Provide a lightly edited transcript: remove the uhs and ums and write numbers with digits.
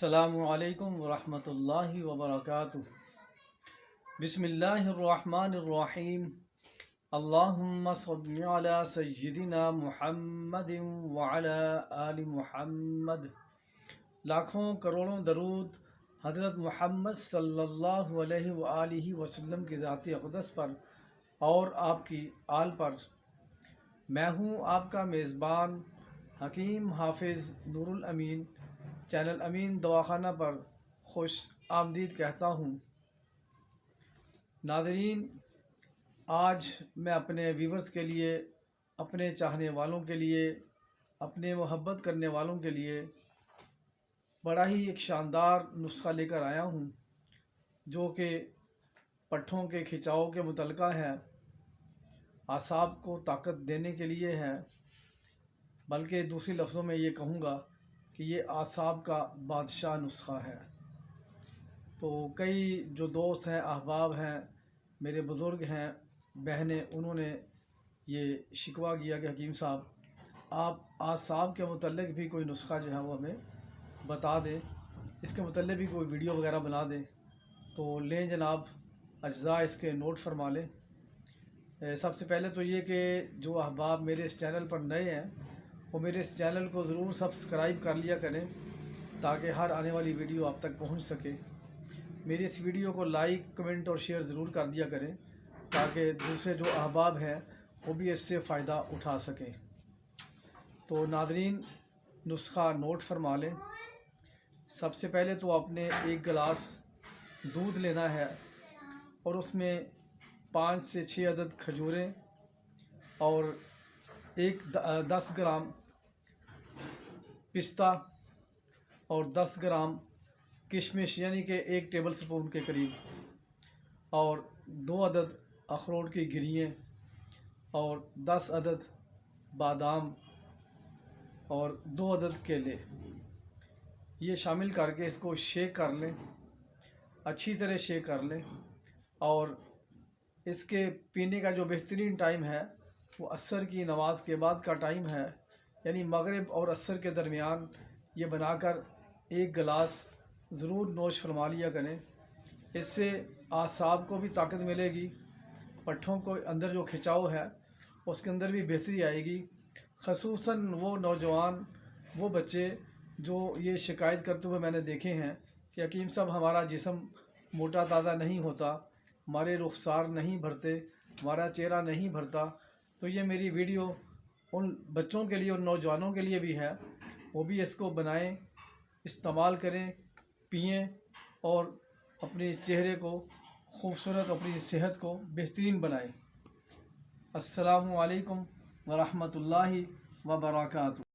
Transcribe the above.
السلام علیکم ورحمۃ اللہ وبرکاتہ۔ بسم اللہ الرحمن الرحیم۔ اللہم صل علی سیدنا محمد وعلی آل محمد۔ لاکھوں کروڑوں درود حضرت محمد صلی اللہ علیہ وآلہ وسلم کی ذات اقدس پر اور آپ کی آل پر۔ میں ہوں آپ کا میزبان حکیم حافظ نور الامین، چینل امین دواخانہ پر خوش آمدید کہتا ہوں۔ ناظرین، آج میں اپنے ویورز کے لیے، اپنے چاہنے والوں کے لیے، اپنے محبت کرنے والوں کے لیے بڑا ہی ایک شاندار نسخہ لے کر آیا ہوں، جو کہ پٹھوں کے کھچاؤ کے متعلقہ ہے، اعصاب کو طاقت دینے کے لیے ہے، بلکہ دوسرے لفظوں میں یہ کہوں گا کہ یہ اعصاب کا بادشاہ نسخہ ہے۔ تو کئی جو دوست ہیں، احباب ہیں، میرے بزرگ ہیں، بہنیں، انہوں نے یہ شکوہ کیا کہ حکیم صاحب آپ اعصاب کے متعلق بھی کوئی نسخہ جو ہے وہ ہمیں بتا دیں، اس کے متعلق بھی کوئی ویڈیو وغیرہ بنا دیں۔ تو لیں جناب، اجزاء اس کے نوٹ فرما لیں۔ سب سے پہلے تو یہ کہ جو احباب میرے اس چینل پر نئے ہیں وہ میرے اس چینل کو ضرور سبسکرائب کر لیا کریں، تاکہ ہر آنے والی ویڈیو آپ تک پہنچ سکے۔ میری اس ویڈیو کو لائک، کمنٹ اور شیئر ضرور کر دیا کریں، تاکہ دوسرے جو احباب ہیں وہ بھی اس سے فائدہ اٹھا سکیں۔ تو ناظرین، نسخہ نوٹ فرما لیں۔ سب سے پہلے تو آپ نے ایک گلاس دودھ لینا ہے اور اس میں 5 سے 6 عدد کھجوریں اور 10 گرام پستہ اور 10 گرام کشمش، یعنی کہ 1 ٹیبل سپون کے قریب، اور 2 عدد اخروٹ کی گرییں اور 10 عدد بادام اور 2 عدد کیلے، یہ شامل کر کے اس کو شیک کر لیں، اچھی طرح شیک کر لیں۔ اور اس کے پینے کا جو بہترین ٹائم ہے وہ عصر کی نماز کے بعد کا ٹائم ہے، یعنی مغرب اور عصر کے درمیان یہ بنا کر 1 گلاس ضرور نوش فرما لیا کریں۔ اس سے اعصاب کو بھی طاقت ملے گی، پٹھوں کو اندر جو کھچاؤ ہے اس کے اندر بھی بہتری آئے گی، خصوصاً وہ نوجوان، وہ بچے جو یہ شکایت کرتے ہوئے میں نے دیکھے ہیں کہ حکیم صاحب ہمارا جسم موٹا تازہ نہیں ہوتا، ہمارے رخسار نہیں بھرتے، ہمارا چہرہ نہیں بھرتا۔ تو یہ میری ویڈیو ان بچوں کے لیے، ان نوجوانوں کے لیے بھی ہے، وہ بھی اس کو بنائیں، استعمال کریں، پئیں اور اپنے چہرے کو خوبصورت، اپنی صحت کو بہترین بنائیں۔ السلام علیکم ورحمۃ اللہ وبرکاتہ۔